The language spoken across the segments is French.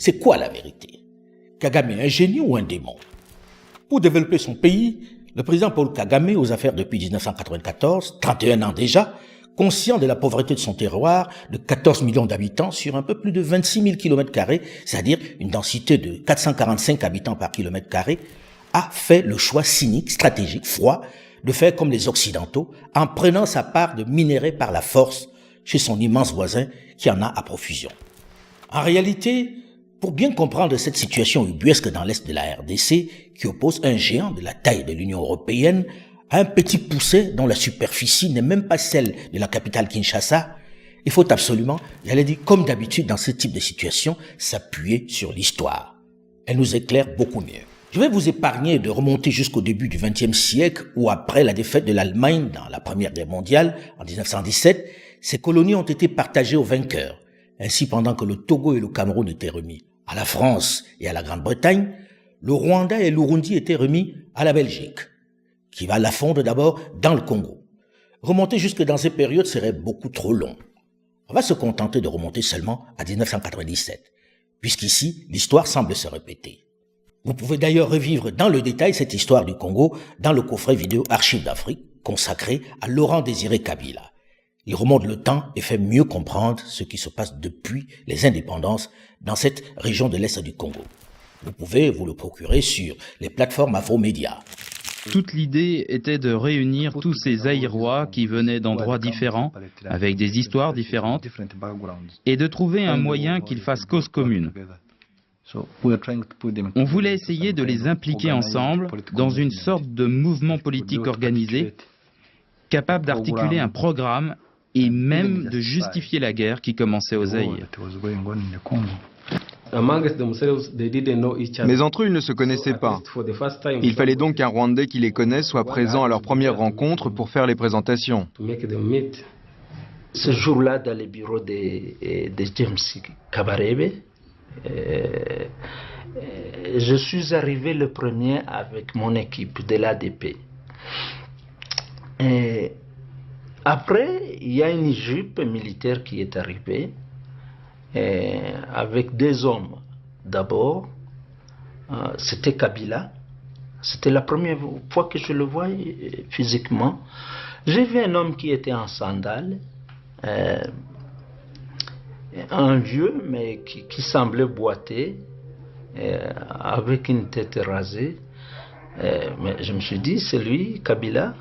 C'est quoi la vérité? Kagame est un génie ou un démon? Pour développer son pays, le président Paul Kagame, aux affaires depuis 1994, 31 ans déjà, conscient de la pauvreté de son terroir, de 14 millions d'habitants sur un peu plus de 26 000 km², c'est-à-dire une densité de 445 habitants par km², a fait le choix cynique, stratégique, froid, de faire comme les Occidentaux, en prenant sa part de minerais par la force chez son immense voisin qui en a à profusion. En réalité, pour bien comprendre cette situation ubuesque dans l'est de la RDC, qui oppose un géant de la taille de l'Union européenne à un petit pousset dont la superficie n'est même pas celle de la capitale Kinshasa, il faut absolument, j'allais dire comme d'habitude dans ce type de situation, s'appuyer sur l'histoire. Elle nous éclaire beaucoup mieux. Je vais vous épargner de remonter jusqu'au début du XXe siècle où, après la défaite de l'Allemagne dans la Première Guerre mondiale en 1917, ces colonies ont été partagées aux vainqueurs. Ainsi, pendant que le Togo et le Cameroun étaient remis à la France et à la Grande-Bretagne, le Rwanda et l'Urundi étaient remis à la Belgique, qui va la fondre d'abord dans le Congo. Remonter jusque dans ces périodes serait beaucoup trop long. On va se contenter de remonter seulement à 1997, puisqu'ici, l'histoire semble se répéter. Vous pouvez d'ailleurs revivre dans le détail cette histoire du Congo dans le coffret vidéo Archives d'Afrique consacré à Laurent-Désiré Kabila. Il remonte le temps et fait mieux comprendre ce qui se passe depuis les indépendances dans cette région de l'Est du Congo. Vous pouvez vous le procurer sur les plateformes Afromédia. Toute l'idée était de réunir tous ces Zaïrois qui venaient d'endroits différents, avec des histoires différentes, et de trouver un moyen qu'ils fassent cause commune. On voulait essayer de les impliquer ensemble dans une sorte de mouvement politique organisé, capable d'articuler un programme et même de justifier la guerre qui commençait au Zaïre. Mais entre eux, ils ne se connaissaient pas. Il fallait donc qu'un Rwandais qui les connaisse soit présent à leur première rencontre pour faire les présentations. Ce jour-là, dans le bureau de James Kabarebe, je suis arrivé le premier avec mon équipe de l'ADP. Après, il y a une jupe militaire qui est arrivée avec deux hommes. D'abord, c'était Kabila. C'était la première fois que je le voyais physiquement. J'ai vu un homme qui était en sandales, un vieux, mais qui semblait boiter, avec une tête rasée. Mais je me suis dit, c'est lui, Kabila.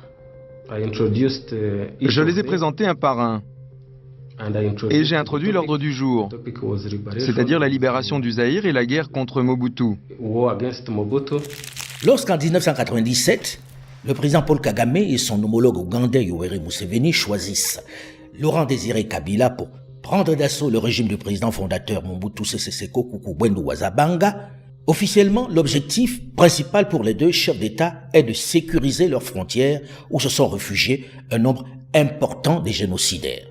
Je les ai présentés un par un. Et j'ai introduit l'ordre du jour, c'est-à-dire la libération du Zaïre et la guerre contre Mobutu. Lorsqu'en 1997, le président Paul Kagame et son homologue ougandais Yoweri Museveni choisissent Laurent-Désiré Kabila pour prendre d'assaut le régime du président fondateur Mobutu Sese Seko Kuku-Bwendo Wazabanga, officiellement, l'objectif principal pour les deux chefs d'État est de sécuriser leurs frontières où se sont réfugiés un nombre important de génocidaires.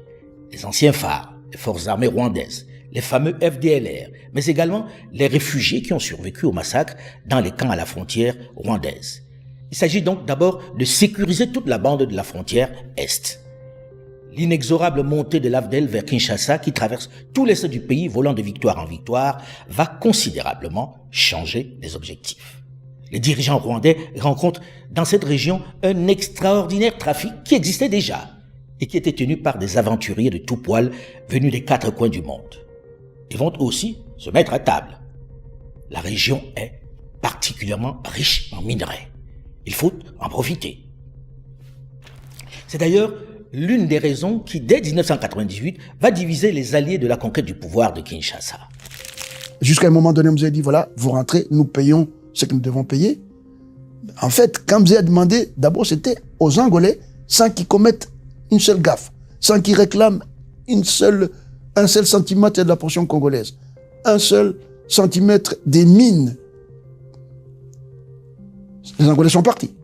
Les anciens phares, les forces armées rwandaises, les fameux FDLR, mais également les réfugiés qui ont survécu au massacre dans les camps à la frontière rwandaise. Il s'agit donc d'abord de sécuriser toute la bande de la frontière Est. L'inexorable montée de l'AFDEL vers Kinshasa, qui traverse tout l'Est du pays volant de victoire en victoire, va considérablement changer les objectifs. Les dirigeants rwandais rencontrent dans cette région un extraordinaire trafic qui existait déjà et qui était tenu par des aventuriers de tout poil venus des quatre coins du monde. Ils vont aussi se mettre à table. La région est particulièrement riche en minerais. Il faut en profiter. C'est d'ailleurs l'une des raisons qui, dès 1998, va diviser les alliés de la conquête du pouvoir de Kinshasa. Jusqu'à un moment donné, on nous a dit, voilà, vous rentrez, nous payons ce que nous devons payer. En fait, quand Mzee a demandé, d'abord c'était aux Angolais, sans qu'ils commettent une seule gaffe, sans qu'ils réclament un seul centimètre de la portion congolaise, un seul centimètre des mines. Les Angolais sont partis.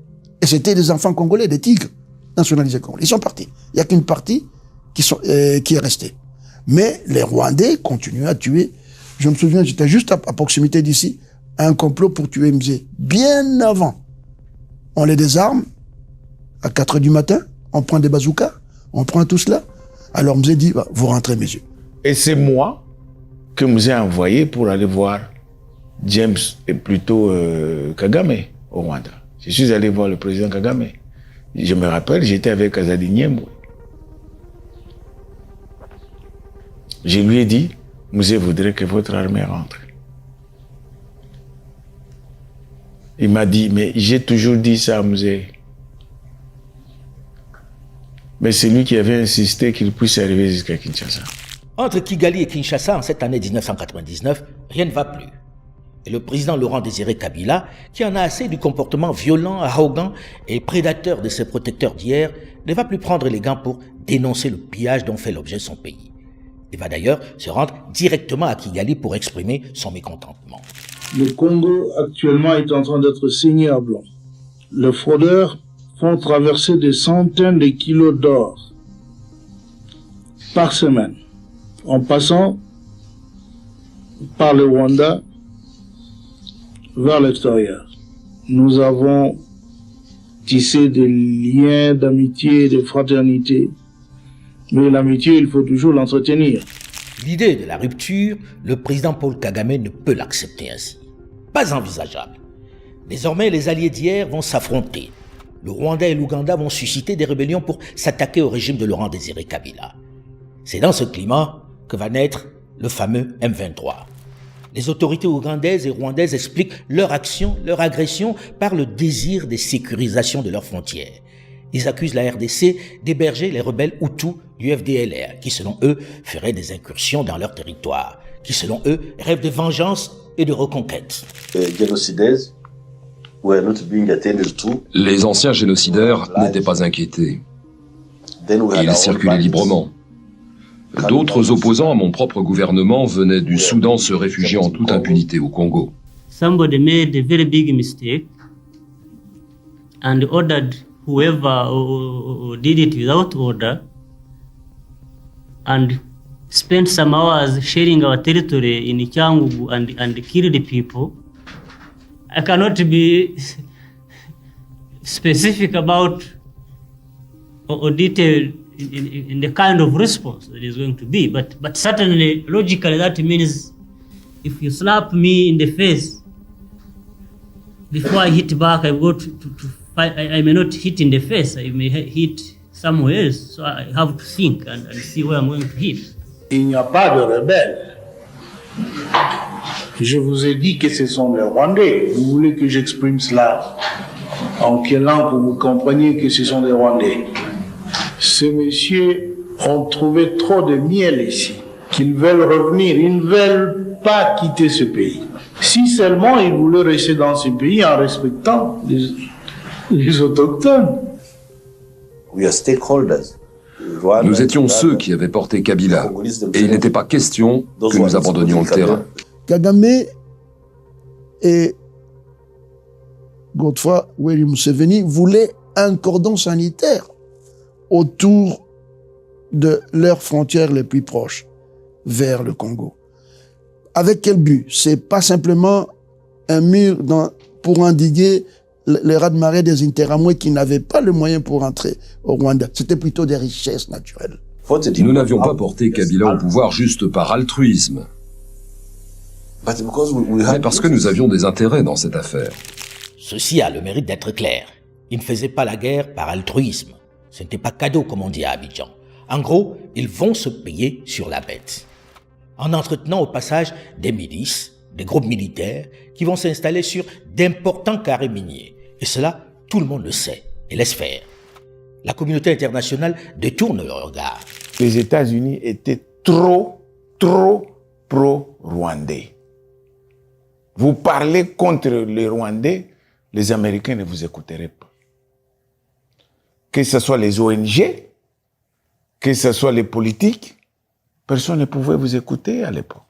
Et c'était des enfants congolais, des tigres nationalisés congolais. Ils sont partis. Il n'y a qu'une partie qui est restée. Mais les Rwandais continuent à tuer. Je me souviens, j'étais juste à proximité d'ici, un complot pour tuer Mzee. Bien avant. On les désarme à 4 h du matin, on prend des bazookas, on prend tout cela. Alors Mzee dit, bah, vous rentrez, messieurs. Et c'est moi que Mouzé a envoyé pour aller voir James et plutôt Kagame au Rwanda. Je suis allé voir le président Kagame. Je me rappelle, j'étais avec Azali Niembwe. Je lui ai dit, Mouzé voudrait que votre armée rentre. Il m'a dit, mais j'ai toujours dit ça à Mouzé. Mais c'est lui qui avait insisté qu'il puisse arriver jusqu'à Kinshasa. Entre Kigali et Kinshasa, en cette année 1999, rien ne va plus. Et le président Laurent-Désiré Kabila, qui en a assez du comportement violent, arrogant et prédateur de ses protecteurs d'hier, ne va plus prendre les gants pour dénoncer le pillage dont fait l'objet son pays. Il va d'ailleurs se rendre directement à Kigali pour exprimer son mécontentement. Le Congo actuellement est en train d'être saigné à blanc. Les fraudeurs font traverser des centaines de kilos d'or par semaine, en passant par le Rwanda vers l'extérieur. Nous avons tissé des liens d'amitié et de fraternité, mais l'amitié, il faut toujours l'entretenir. L'idée de la rupture, le président Paul Kagame ne peut l'accepter ainsi. Pas envisageable. Désormais, les alliés d'hier vont s'affronter. Le Rwanda et l'Ouganda vont susciter des rébellions pour s'attaquer au régime de Laurent-Désiré Kabila. C'est dans ce climat que va naître le fameux M23. Les autorités ougandaises et rwandaises expliquent leur action, leur agression par le désir de sécurisation de leurs frontières. Ils accusent la RDC d'héberger les rebelles Hutus du FDLR, qui selon eux feraient des incursions dans leur territoire, qui selon eux rêvent de vengeance et de reconquête. Les anciens génocidaires n'étaient pas inquiétés. Ils circulaient librement. D'autres opposants à mon propre gouvernement venaient du Soudan se réfugier en toute impunité au Congo. Somebody made a very big mistake and ordered whoever did it without order and spent some hours sharing our territory in Cyangugu and killed people. I cannot be specific about or detailed in the kind of response that is going to be, but certainly logically that means if you slap me in the face before I hit back, I've got to fight. I may not hit in the face, I may hit somewhere else, so I have to think and see where I'm going to hit. Il n'y a pas de rebelles. Je vous ai dit que ce sont les Rwandais. Vous voulez que j'exprime cela en quelle langue pour que vous compreniez que ce sont des Rwandais? Ces messieurs ont trouvé trop de miel ici, qu'ils veulent revenir, ils ne veulent pas quitter ce pays. Si seulement ils voulaient rester dans ce pays en respectant les autochtones. Nous étions ceux qui avaient porté Kabila, et il n'était pas question que nous abandonnions le terrain. Kagame et Godefroid Yoweri Museveni voulaient un cordon sanitaire autour de leurs frontières les plus proches vers le Congo. Avec quel but? C'est pas simplement un mur pour endiguer les raz-de-marée des Interamwe qui n'avaient pas le moyen pour entrer au Rwanda. C'était plutôt des richesses naturelles. Nous n'avions pas porté Kabila au pouvoir juste par altruisme, mais parce que nous avions des intérêts dans cette affaire. Ceci a le mérite d'être clair. Ils ne faisaient pas la guerre par altruisme. Ce n'était pas cadeau, comme on dit à Abidjan. En gros, ils vont se payer sur la bête. En entretenant au passage des milices, des groupes militaires qui vont s'installer sur d'importants carrés miniers. Et cela, tout le monde le sait et laisse faire. La communauté internationale détourne le regard. Les États-Unis étaient trop pro-rwandais. Vous parlez contre les Rwandais, les Américains ne vous écouteraient pas. Que ce soit les ONG, que ce soit les politiques, personne ne pouvait vous écouter à l'époque.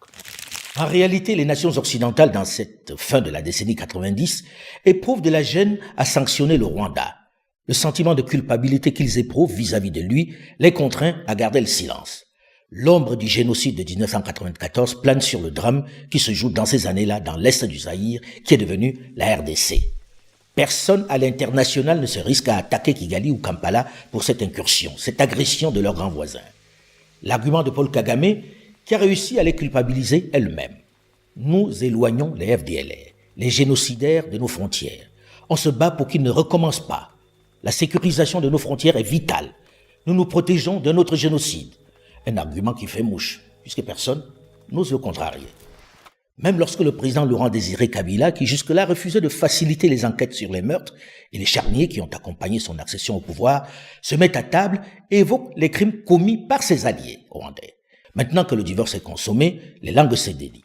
En réalité, les nations occidentales, dans cette fin de la décennie 90, éprouvent de la gêne à sanctionner le Rwanda. Le sentiment de culpabilité qu'ils éprouvent vis-à-vis de lui les contraint à garder le silence. L'ombre du génocide de 1994 plane sur le drame qui se joue dans ces années-là dans l'est du Zaïre, qui est devenu la RDC. Personne à l'international ne se risque à attaquer Kigali ou Kampala pour cette incursion, cette agression de leurs grands voisins. L'argument de Paul Kagame, qui a réussi à les culpabiliser elle-même. Nous éloignons les FDLR, les génocidaires de nos frontières. On se bat pour qu'ils ne recommencent pas. La sécurisation de nos frontières est vitale. Nous nous protégeons d'un autre génocide. Un argument qui fait mouche, puisque personne n'ose le contrarier. Même lorsque le président Laurent-Désiré Kabila, qui jusque-là refusait de faciliter les enquêtes sur les meurtres et les charniers qui ont accompagné son accession au pouvoir, se met à table et évoque les crimes commis par ses alliés rwandais. Maintenant que le divorce est consommé, les langues se délient.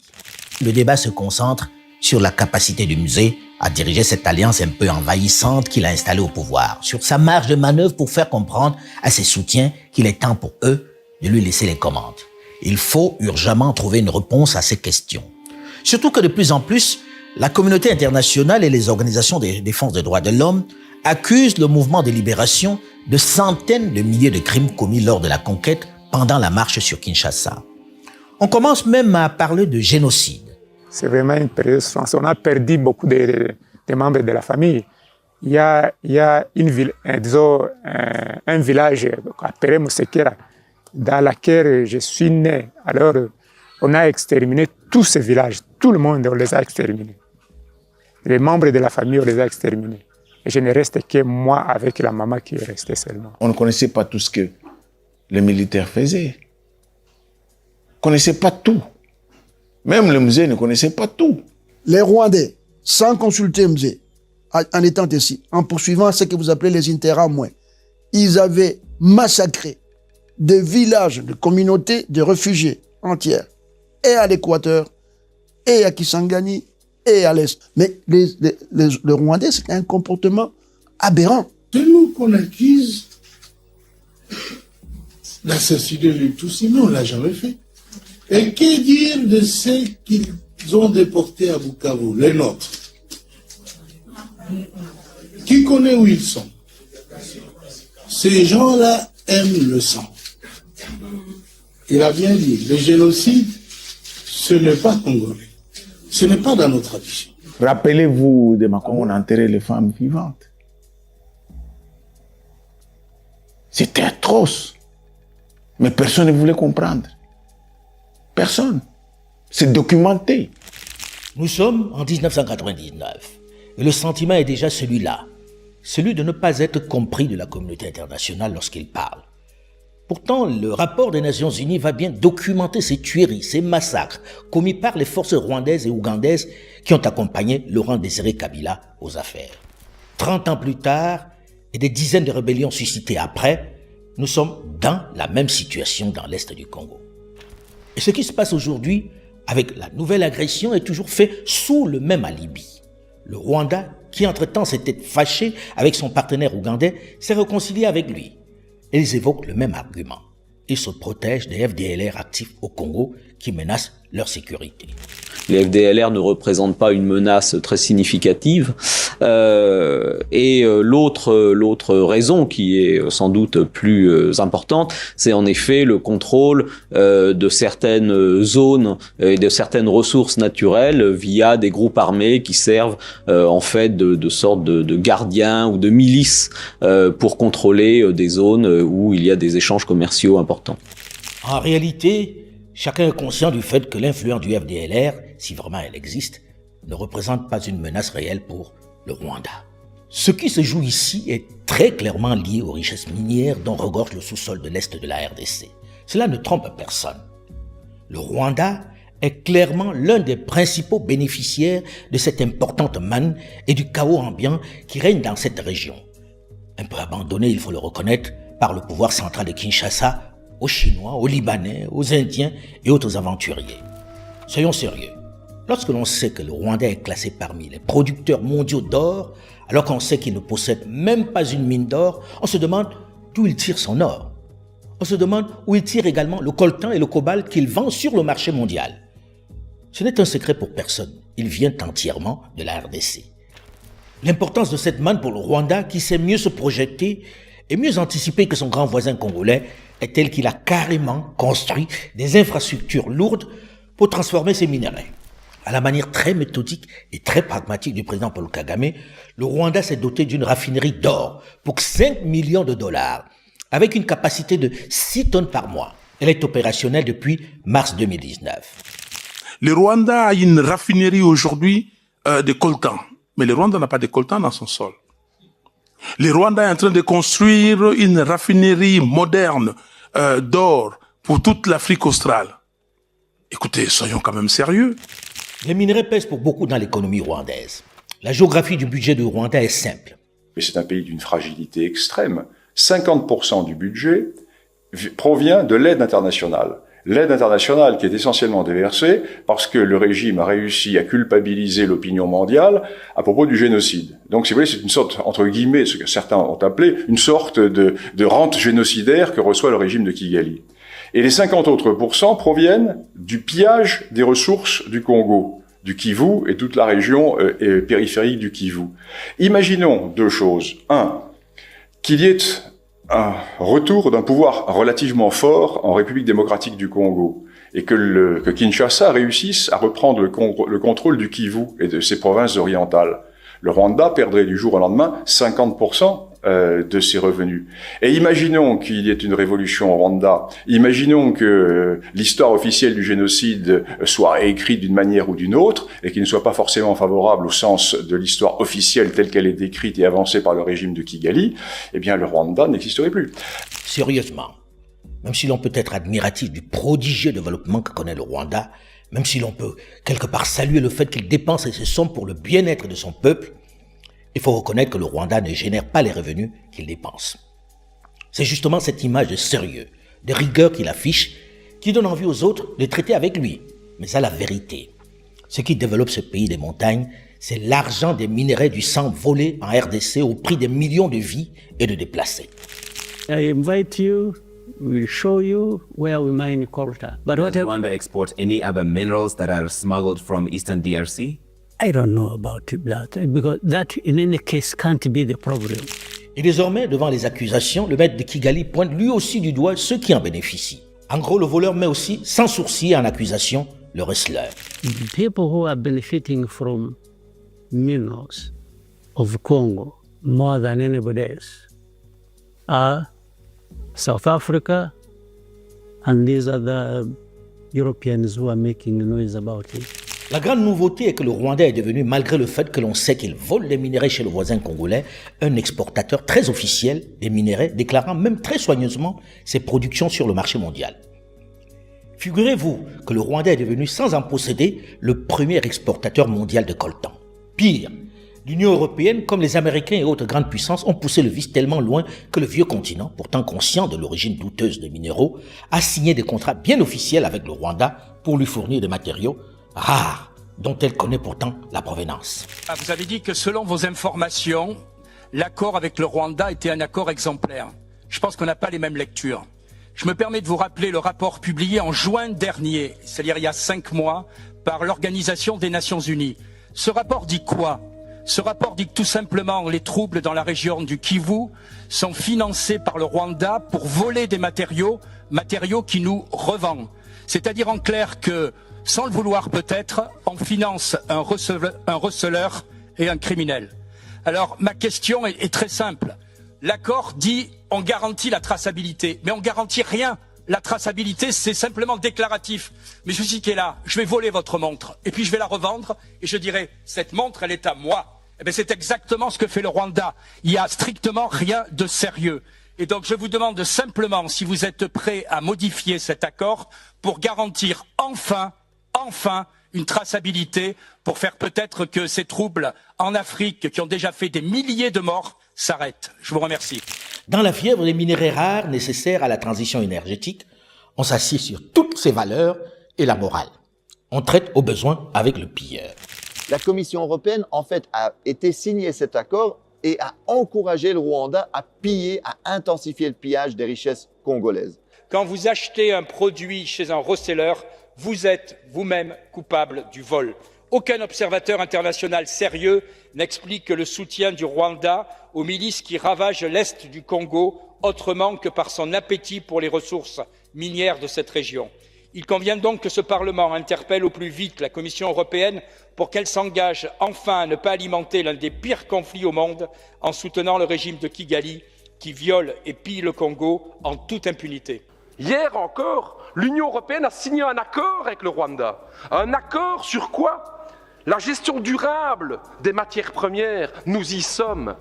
Le débat se concentre sur la capacité du musée à diriger cette alliance un peu envahissante qu'il a installée au pouvoir, sur sa marge de manœuvre pour faire comprendre à ses soutiens qu'il est temps pour eux de lui laisser les commandes. Il faut urgemment trouver une réponse à ces questions. Surtout que de plus en plus, la communauté internationale et les organisations de défense des droits de l'homme accusent le mouvement de libération de centaines de milliers de crimes commis lors de la conquête pendant la marche sur Kinshasa. On commence même à parler de génocide. C'est vraiment une période France. On a perdu beaucoup de membres de la famille. Il y a une ville, un village appelé Mosekera, dans lequel je suis né. Alors, on a exterminé tous ces villages. Tout le monde, on les a exterminés. Les membres de la famille, on les a exterminés. Et je ne reste que moi avec la maman qui est restée seulement. On ne connaissait pas tout ce que les militaires faisaient. On ne connaissait pas tout. Même le musée ne connaissait pas tout. Les Rwandais, sans consulter le musée, en étant ici, en poursuivant ce que vous appelez les interamouins, ils avaient massacré des villages, de communautés de réfugiés entières, et à l'Équateur, et à Kisangani, et à l'Est. Mais le Rwandais, c'est un comportement aberrant. C'est nous qu'on accuse d'assassiner les Tutsis, mais on ne l'a jamais fait. Et que dire de ceux qu'ils ont déportés à Bukavu, les nôtres? Qui connaît où ils sont? Ces gens-là aiment le sang. Il a bien dit, le génocide, ce n'est pas congolais. Ce n'est pas dans notre tradition. Rappelez-vous de comment on enterrait les femmes vivantes. C'était atroce. Mais personne ne voulait comprendre. Personne. C'est documenté. Nous sommes en 1999 et le sentiment est déjà celui-là, celui de ne pas être compris de la communauté internationale lorsqu'il parle. Pourtant, le rapport des Nations Unies va bien documenter ces tueries, ces massacres commis par les forces rwandaises et ougandaises qui ont accompagné Laurent-Désiré Kabila aux affaires. 30 ans plus tard et des dizaines de rébellions suscitées après, nous sommes dans la même situation dans l'Est du Congo. Et ce qui se passe aujourd'hui avec la nouvelle agression est toujours fait sous le même alibi. Le Rwanda, qui entre-temps s'était fâché avec son partenaire ougandais, s'est réconcilié avec lui. Et ils évoquent le même argument. Ils se protègent des FDLR actifs au Congo qui menacent leur sécurité. Les FDLR ne représentent pas une menace très significative. L'autre raison qui est sans doute plus importante, c'est en effet le contrôle de certaines zones et de certaines ressources naturelles via des groupes armés qui servent en fait de sorte de gardiens ou de milices pour contrôler des zones où il y a des échanges commerciaux importants. En réalité, chacun est conscient du fait que l'influence du FDLR, si vraiment elle existe, ne représente pas une menace réelle pour le Rwanda. Ce qui se joue ici est très clairement lié aux richesses minières dont regorge le sous-sol de l'Est de la RDC. Cela ne trompe personne. Le Rwanda est clairement l'un des principaux bénéficiaires de cette importante manne et du chaos ambiant qui règne dans cette région. Un peu abandonné, il faut le reconnaître, par le pouvoir central de Kinshasa, aux Chinois, aux Libanais, aux Indiens et autres aventuriers. Soyons sérieux. Lorsque l'on sait que le Rwanda est classé parmi les producteurs mondiaux d'or, alors qu'on sait qu'il ne possède même pas une mine d'or, on se demande d'où il tire son or. On se demande où il tire également le coltan et le cobalt qu'il vend sur le marché mondial. Ce n'est un secret pour personne. Il vient entièrement de la RDC. L'importance de cette manne pour le Rwanda, qui sait mieux se projeter et mieux anticiper que son grand voisin congolais, est telle qu'il a carrément construit des infrastructures lourdes pour transformer ces minerais. À la manière très méthodique et très pragmatique du président Paul Kagame, le Rwanda s'est doté d'une raffinerie d'or pour 5 millions de dollars, avec une capacité de 6 tonnes par mois. Elle est opérationnelle depuis mars 2019. Le Rwanda a une raffinerie aujourd'hui de coltan, mais le Rwanda n'a pas de coltan dans son sol. Le Rwanda est en train de construire une raffinerie moderne d'or pour toute l'Afrique australe. Écoutez, soyons quand même sérieux. Les minerais pèsent pour beaucoup dans l'économie rwandaise. La géographie du budget du Rwanda est simple. Mais c'est un pays d'une fragilité extrême. 50% du budget provient de l'aide internationale. L'aide internationale qui est essentiellement déversée parce que le régime a réussi à culpabiliser l'opinion mondiale à propos du génocide. Donc, si vous voulez, c'est une sorte, entre guillemets, ce que certains ont appelé, une sorte de rente génocidaire que reçoit le régime de Kigali. Et les 50 autres % proviennent du pillage des ressources du Congo, du Kivu et toute la région périphérique du Kivu. Imaginons deux choses. Un, qu'il y ait un retour d'un pouvoir relativement fort en République démocratique du Congo et que Kinshasa réussisse à reprendre le contrôle du Kivu et de ses provinces orientales. Le Rwanda perdrait du jour au lendemain 50% de ses revenus. Et imaginons qu'il y ait une révolution au Rwanda, imaginons que l'histoire officielle du génocide soit réécrite d'une manière ou d'une autre, et qu'il ne soit pas forcément favorable au sens de l'histoire officielle telle qu'elle est décrite et avancée par le régime de Kigali, eh bien le Rwanda n'existerait plus. Sérieusement, même si l'on peut être admiratif du prodigieux développement que connaît le Rwanda, même si l'on peut quelque part saluer le fait qu'il dépense ses sommes pour le bien-être de son peuple, il faut reconnaître que le Rwanda ne génère pas les revenus qu'il dépense. C'est justement cette image de sérieux, de rigueur qu'il affiche, qui donne envie aux autres de traiter avec lui. Mais à la vérité, ce qui développe ce pays des montagnes, c'est l'argent des minerais du sang volés en RDC au prix des millions de vies et de déplacés. I invite you, we'll show you where we mine coltan. But what does Rwanda export any other minerals that are smuggled from Eastern DRC? I don't know about that, because that in any case can't be the problem. Et désormais, devant les accusations, le maître de Kigali pointe lui aussi du doigt ceux qui en bénéficient. En gros, le voleur met aussi, sans sourciller en accusation, le wrestler. The people who are benefiting from minerals of Congo more than anybody else are South Africa and these other Europeans who are making noise about it. La grande nouveauté est que le Rwanda est devenu, malgré le fait que l'on sait qu'il vole les minerais chez le voisin congolais, un exportateur très officiel des minerais, déclarant même très soigneusement ses productions sur le marché mondial. Figurez-vous que le Rwanda est devenu, sans en posséder, le premier exportateur mondial de coltan. Pire, l'Union européenne, comme les Américains et autres grandes puissances, ont poussé le vice tellement loin que le vieux continent, pourtant conscient de l'origine douteuse des minéraux, a signé des contrats bien officiels avec le Rwanda pour lui fournir des matériaux rares, dont elle connaît pourtant la provenance. Vous avez dit que selon vos informations, l'accord avec le Rwanda était un accord exemplaire. Je pense qu'on n'a pas les mêmes lectures. Je me permets de vous rappeler le rapport publié en juin dernier, c'est-à-dire il y a 5 mois, par l'Organisation des Nations Unies. Ce rapport dit quoi? Ce rapport dit que tout simplement les troubles dans la région du Kivu sont financés par le Rwanda pour voler des matériaux qui nous revend. C'est-à-dire en clair que, sans le vouloir peut-être, on finance un receleur et un criminel. Alors ma question est très simple. L'accord dit on garantit la traçabilité, mais on garantit rien. La traçabilité, c'est simplement déclaratif. Mais celui qui est là, je vais voler votre montre, et puis je vais la revendre, et je dirai, cette montre, elle est à moi. Eh bien, c'est exactement ce que fait le Rwanda. Il n'y a strictement rien de sérieux. Et donc, je vous demande simplement si vous êtes prêts à modifier cet accord pour garantir enfin une traçabilité, pour faire peut-être que ces troubles en Afrique, qui ont déjà fait des milliers de morts, s'arrêtent. Je vous remercie. Dans la fièvre des minéraux rares nécessaires à la transition énergétique, on s'assied sur toutes ces valeurs et la morale. On traite au besoin avec le pilleur. La Commission européenne, en fait, a été signé cet accord et a encouragé le Rwanda à piller, à intensifier le pillage des richesses congolaises. Quand vous achetez un produit chez un reseller, vous êtes vous-même coupable du vol. Aucun observateur international sérieux n'explique que le soutien du Rwanda aux milices qui ravagent l'est du Congo autrement que par son appétit pour les ressources minières de cette région. Il convient donc que ce Parlement interpelle au plus vite la Commission européenne pour qu'elle s'engage enfin à ne pas alimenter l'un des pires conflits au monde en soutenant le régime de Kigali qui viole et pille le Congo en toute impunité. Hier encore, l'Union européenne a signé un accord avec le Rwanda. Un accord sur quoi? La gestion durable des matières premières, nous y sommes.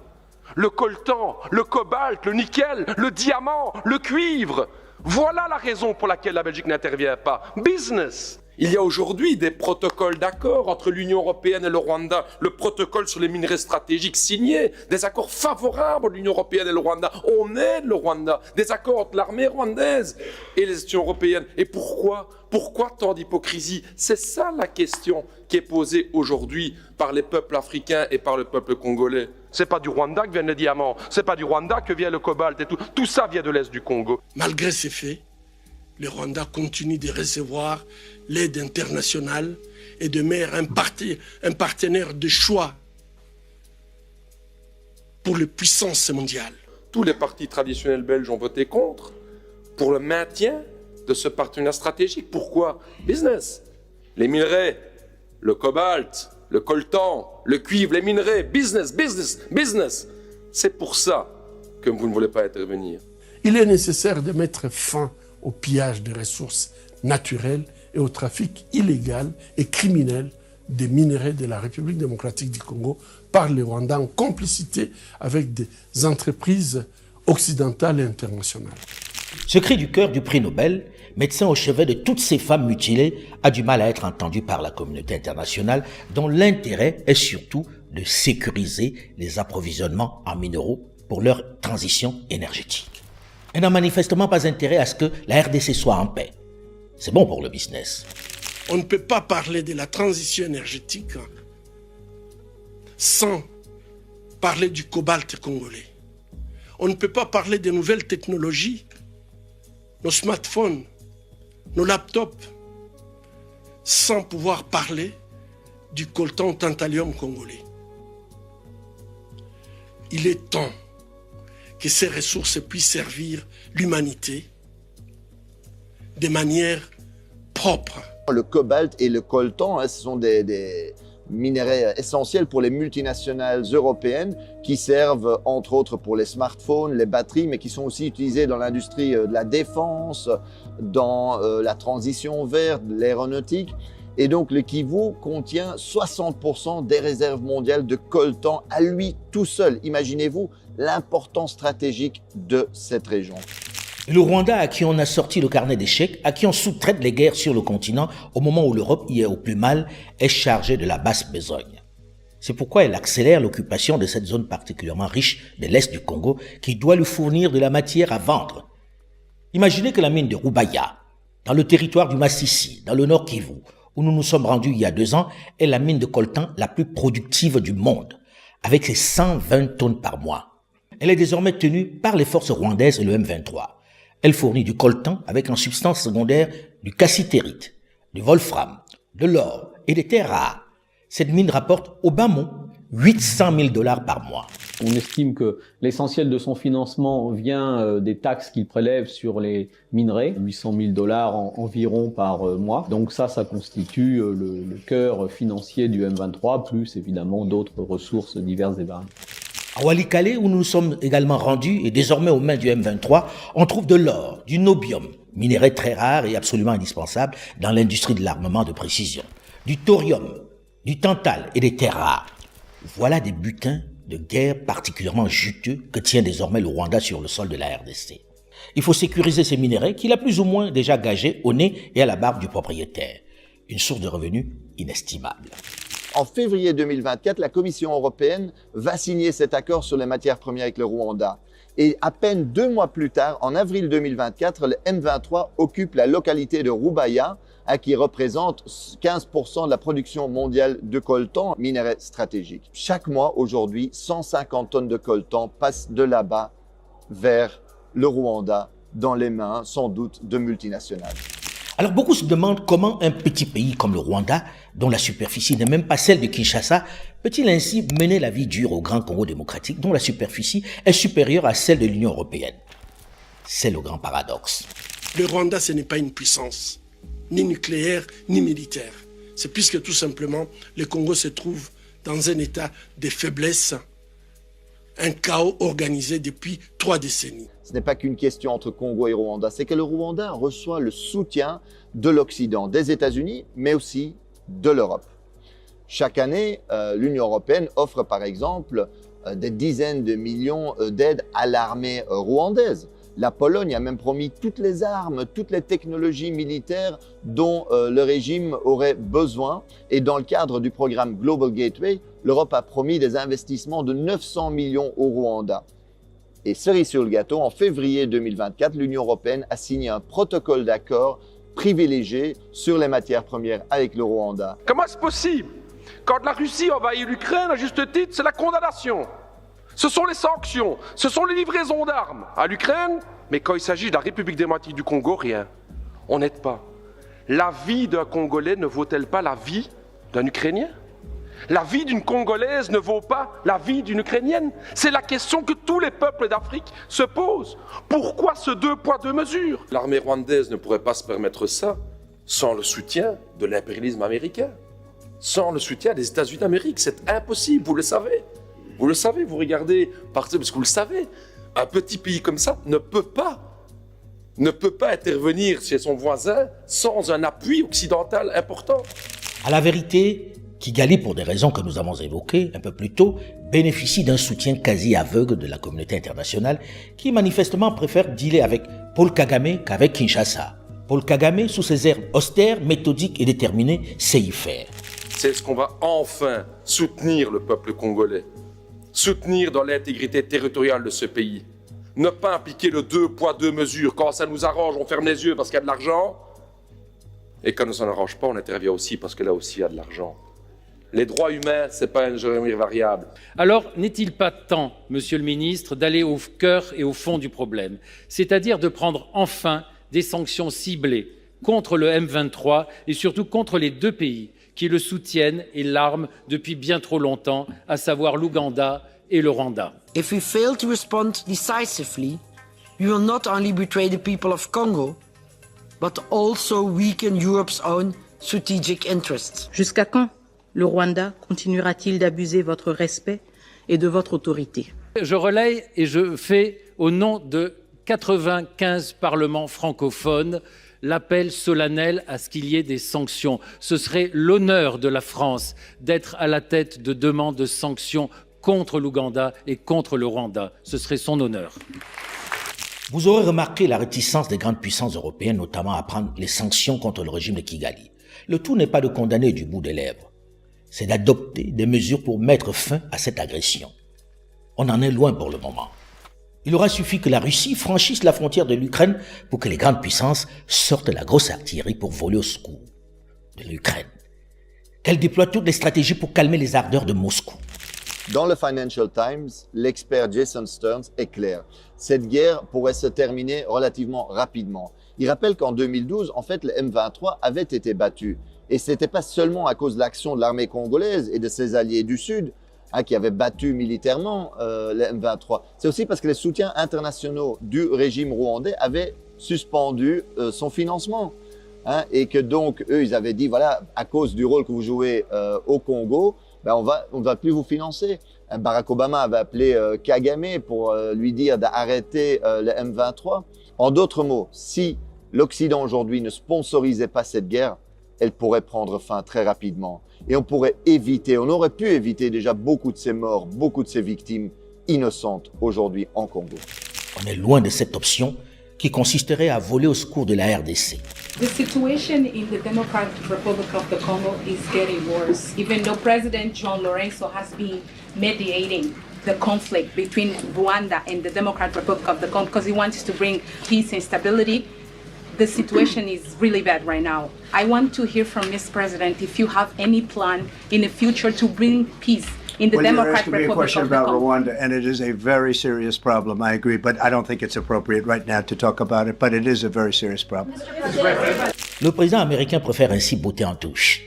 Le coltan, le cobalt, le nickel, le diamant, le cuivre. Voilà la raison pour laquelle la Belgique n'intervient pas. Business. Il y a aujourd'hui des protocoles d'accord entre l'Union européenne et le Rwanda, le protocole sur les minerais stratégiques signé, des accords favorables à l'Union européenne et le Rwanda. On aide le Rwanda, des accords entre l'armée rwandaise et les institutions européennes. Et pourquoi tant d'hypocrisie? C'est ça la question qui est posée aujourd'hui par les peuples africains et par le peuple congolais. C'est pas du Rwanda que viennent les diamants, c'est pas du Rwanda que vient le cobalt et tout. Tout ça vient de l'Est du Congo. Malgré ces faits, le Rwanda continue de recevoir l'aide internationale et demeure un partenaire de choix pour les puissances mondiales. Tous les partis traditionnels belges ont voté contre pour le maintien de ce partenariat stratégique. Pourquoi? Business. Les minerais, le cobalt, le coltan, le cuivre, les minerais, business, business, business. C'est pour ça que vous ne voulez pas intervenir. Il est nécessaire de mettre fin au pillage des ressources naturelles et au trafic illégal et criminel des minerais de la République démocratique du Congo par le Rwanda en complicité avec des entreprises occidentales et internationales. Ce cri du cœur du prix Nobel, médecin au chevet de toutes ces femmes mutilées, a du mal à être entendu par la communauté internationale dont l'intérêt est surtout de sécuriser les approvisionnements en minéraux pour leur transition énergétique. Elle n'a manifestement pas intérêt à ce que la RDC soit en paix. C'est bon pour le business. On ne peut pas parler de la transition énergétique sans parler du cobalt congolais. On ne peut pas parler des nouvelles technologies, nos smartphones, nos laptops, sans pouvoir parler du coltan tantalum congolais. Il est temps que ces ressources puissent servir l'humanité de manière propre. Le cobalt et le coltan, ce sont des minéraux essentiels pour les multinationales européennes qui servent entre autres pour les smartphones, les batteries, mais qui sont aussi utilisés dans l'industrie de la défense, dans la transition verte, l'aéronautique. Et donc le Kivu contient 60% des réserves mondiales de coltan à lui tout seul. Imaginez-vous l'importance stratégique de cette région. Le Rwanda, à qui on a sorti le carnet d'échecs, à qui on sous-traite les guerres sur le continent au moment où l'Europe y est au plus mal, est chargé de la basse besogne. C'est pourquoi elle accélère l'occupation de cette zone particulièrement riche de l'Est du Congo qui doit lui fournir de la matière à vendre. Imaginez que la mine de Rubaya, dans le territoire du Massissi, dans le Nord Kivu, où nous nous sommes rendus il y a 2 ans, est la mine de coltan la plus productive du monde, avec ses 120 tonnes par mois. Elle est désormais tenue par les forces rwandaises et le M23. Elle fournit du coltan avec en substance secondaire du cassitérite, du wolfram, de l'or et des terres rares. Cette mine rapporte au bas mot $800 000 par mois. On estime que l'essentiel de son financement vient des taxes qu'il prélève sur les minerais, $800 000 environ par mois. Donc ça constitue le cœur financier du M23, plus évidemment d'autres ressources diverses et variées. À Walikale, où nous nous sommes également rendus et désormais aux mains du M23, on trouve de l'or, du nobium, minerai très rare et absolument indispensable dans l'industrie de l'armement de précision, du thorium, du tantal et des terres rares. Voilà des butins de guerre particulièrement juteux que tient désormais le Rwanda sur le sol de la RDC. Il faut sécuriser ces minerais qu'il a plus ou moins déjà gagés au nez et à la barbe du propriétaire. Une source de revenus inestimable. En février 2024, la Commission européenne va signer cet accord sur les matières premières avec le Rwanda. Et à peine 2 mois plus tard, en avril 2024, le M23 occupe la localité de Rubaya, qui représente 15% de la production mondiale de coltan, minerai stratégique. Chaque mois, aujourd'hui, 150 tonnes de coltan passent de là-bas vers le Rwanda, dans les mains, sans doute, de multinationales. Alors beaucoup se demandent comment un petit pays comme le Rwanda, dont la superficie n'est même pas celle de Kinshasa, peut-il ainsi mener la vie dure au Grand Congo démocratique, dont la superficie est supérieure à celle de l'Union européenne. C'est le grand paradoxe. Le Rwanda, ce n'est pas une puissance, ni nucléaire, ni militaire. C'est puisque tout simplement, le Congo se trouve dans un état de faiblesse un chaos organisé depuis 3 décennies. Ce n'est pas qu'une question entre Congo et Rwanda, c'est que le Rwanda reçoit le soutien de l'Occident, des États-Unis, mais aussi de l'Europe. Chaque année, l'Union européenne offre par exemple des dizaines de millions d'aides à l'armée rwandaise. La Pologne a même promis toutes les armes, toutes les technologies militaires dont le régime aurait besoin. Et dans le cadre du programme Global Gateway, l'Europe a promis des investissements de 900 millions au Rwanda. Et cerise sur le gâteau, en février 2024, l'Union européenne a signé un protocole d'accord privilégié sur les matières premières avec le Rwanda. Comment est-ce possible? Quand la Russie envahit l'Ukraine, à juste titre, c'est la condamnation. Ce sont les sanctions, ce sont les livraisons d'armes à l'Ukraine, mais quand il s'agit de la République démocratique du Congo, rien. On n'aide pas. La vie d'un Congolais ne vaut-elle pas la vie d'un Ukrainien? La vie d'une Congolaise ne vaut pas la vie d'une Ukrainienne? C'est la question que tous les peuples d'Afrique se posent. Pourquoi ce 2 poids 2 mesures? L'armée rwandaise ne pourrait pas se permettre ça sans le soutien de l'impérialisme américain, sans le soutien des États-Unis d'Amérique. C'est impossible, vous le savez. Vous le savez, vous regardez, parce que vous le savez, un petit pays comme ça ne peut pas intervenir chez son voisin sans un appui occidental important. À la vérité, Kigali, pour des raisons que nous avons évoquées un peu plus tôt, bénéficie d'un soutien quasi aveugle de la communauté internationale qui manifestement préfère dealer avec Paul Kagame qu'avec Kinshasa. Paul Kagame, sous ses airs austères, méthodiques et déterminés, sait y faire. C'est ce qu'on va enfin soutenir le peuple congolais. Soutenir dans l'intégrité territoriale de ce pays. Ne pas impliquer le 2 poids 2 mesures. Quand ça nous arrange, on ferme les yeux parce qu'il y a de l'argent. Et quand ça ne nous arrange pas, on intervient aussi parce que là aussi il y a de l'argent. Les droits humains, ce n'est pas une géométrie variable. Alors, n'est-il pas temps, Monsieur le Ministre, d'aller au cœur et au fond du problème, c'est-à-dire de prendre enfin des sanctions ciblées contre le M23 et surtout contre les 2 pays qui le soutiennent et l'arment depuis bien trop longtemps, à savoir l'Ouganda et le Rwanda. If we fail to respond decisively, we will not only betray the people of Congo, but also weaken Europe's own strategic interests. Jusqu'à quand le Rwanda continuera-t-il d'abuser votre respect et de votre autorité? Je relaye et je fais au nom de 95 parlements francophones l'appel solennel à ce qu'il y ait des sanctions. Ce serait l'honneur de la France d'être à la tête de demandes de sanctions contre l'Ouganda et contre le Rwanda. Ce serait son honneur. Vous aurez remarqué la réticence des grandes puissances européennes, notamment à prendre les sanctions contre le régime de Kigali. Le tout n'est pas de condamner du bout des lèvres, c'est d'adopter des mesures pour mettre fin à cette agression. On en est loin pour le moment. Il aura suffi que la Russie franchisse la frontière de l'Ukraine pour que les grandes puissances sortent la grosse artillerie pour voler au secours de l'Ukraine. Qu'elles déploient toutes les stratégies pour calmer les ardeurs de Moscou. Dans le Financial Times, l'expert Jason Stearns est clair. Cette guerre pourrait se terminer relativement rapidement. Il rappelle qu'en 2012, en fait, le M23 avait été battu. Et ce n'était pas seulement à cause de l'action de l'armée congolaise et de ses alliés du Sud, qui avait battu militairement le M23. C'est aussi parce que les soutiens internationaux du régime rwandais avaient suspendu son financement. Et que donc, eux, ils avaient dit, voilà, à cause du rôle que vous jouez au Congo, on ne va plus vous financer. Barack Obama avait appelé Kagame pour lui dire d'arrêter le M23. En d'autres mots, si l'Occident aujourd'hui ne sponsorisait pas cette guerre, elle pourrait prendre fin très rapidement. Et on aurait pu éviter déjà beaucoup de ces morts, beaucoup de ces victimes innocentes aujourd'hui en Congo. On est loin de cette option qui consisterait à voler au secours de la RDC. The situation in the Democratic Republic of the Congo is getting worse, even though President John Lorenzo has been mediating the conflict between Rwanda and the Democratic Republic of the Congo because he wants to bring peace and stability. The situation is really bad right now. I want to hear from Ms. President if you have any plan in the future to bring peace in the Democratic Republic of the Congo. Well, you're asking me a question about Rwanda, and it is a very serious problem, I agree, but I don't think it's appropriate right now to talk about it, but it is a very serious problem. Le président américain préfère ainsi botter en touche.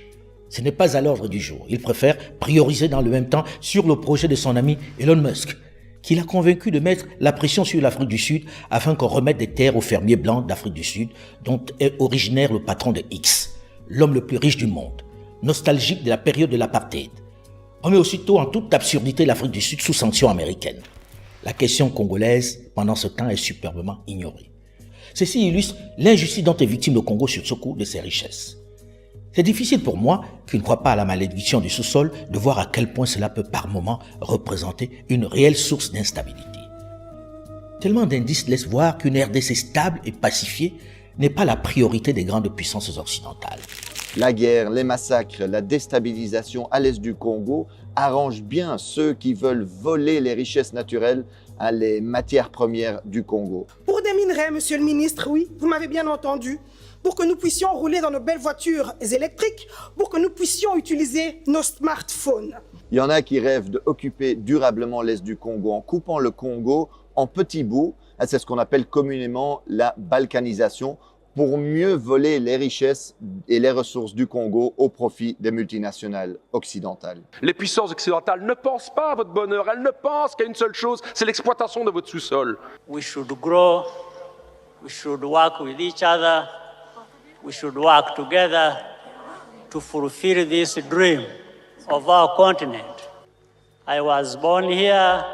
Ce n'est pas à l'ordre du jour. Il préfère prioriser dans le même temps sur le projet de son ami Elon Musk, qui l'a convaincu de mettre la pression sur l'Afrique du Sud afin qu'on remette des terres aux fermiers blancs d'Afrique du Sud, dont est originaire le patron de X, l'homme le plus riche du monde, nostalgique de la période de l'apartheid. On met aussitôt en toute absurdité l'Afrique du Sud sous sanctions américaines. La question congolaise, pendant ce temps, est superbement ignorée. Ceci illustre l'injustice dont est victime le Congo sur ce coup de ses richesses. C'est difficile pour moi, qui ne crois pas à la malédiction du sous-sol, de voir à quel point cela peut par moments représenter une réelle source d'instabilité. Tellement d'indices laissent voir qu'une RDC stable et pacifiée n'est pas la priorité des grandes puissances occidentales. La guerre, les massacres, la déstabilisation à l'est du Congo arrangent bien ceux qui veulent voler les richesses naturelles, les matières premières du Congo. Pour des minerais, monsieur le ministre, oui, vous m'avez bien entendu. Pour que nous puissions rouler dans nos belles voitures électriques, pour que nous puissions utiliser nos smartphones. Il y en a qui rêvent d'occuper durablement l'est du Congo en coupant le Congo en petits bouts. C'est ce qu'on appelle communément la balkanisation, pour mieux voler les richesses et les ressources du Congo au profit des multinationales occidentales. Les puissances occidentales ne pensent pas à votre bonheur, elles ne pensent qu'à une seule chose, c'est l'exploitation de votre sous-sol. We should grow, we should work with each other, we should work together to fulfill this dream of our continent. I was born here,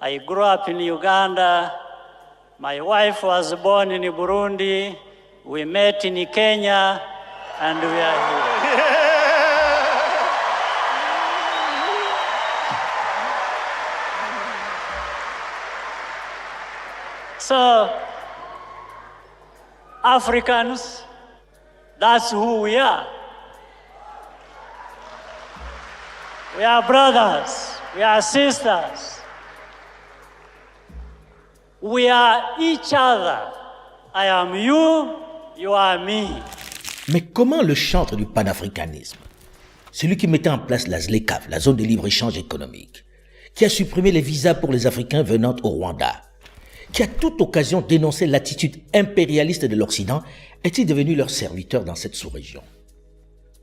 I grew up in Uganda, my wife was born in Burundi, we met in Kenya, and we are here. So, Africans, that's who we are. We are brothers, we are sisters. We are each other. I am you, you are me. Mais comment le chantre du panafricanisme, celui qui mettait en place la ZLECAf, la zone de libre-échange économique, qui a supprimé les visas pour les Africains venant au Rwanda, qui a toute occasion dénoncé l'attitude impérialiste de l'Occident, est-il devenu leur serviteur dans cette sous-région?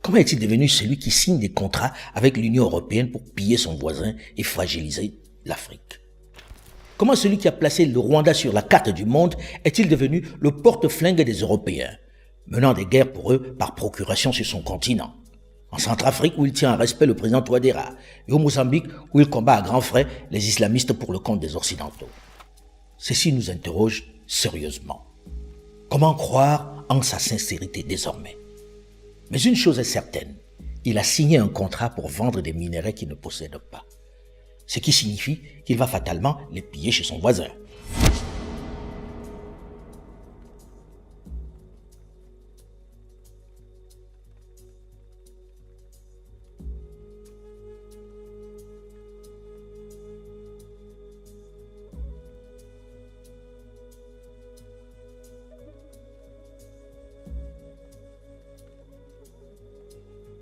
Comment est-il devenu celui qui signe des contrats avec l'Union européenne pour piller son voisin et fragiliser l'Afrique? Comment celui qui a placé le Rwanda sur la carte du monde est-il devenu le porte-flingue des Européens, menant des guerres pour eux par procuration sur son continent? En Centrafrique, où il tient en respect le président Touadéra, et au Mozambique, où il combat à grands frais les islamistes pour le compte des Occidentaux. Ceci nous interroge sérieusement. Comment croire en sa sincérité désormais? Mais une chose est certaine, il a signé un contrat pour vendre des minerais qu'il ne possède pas. Ce qui signifie qu'il va fatalement les piller chez son voisin.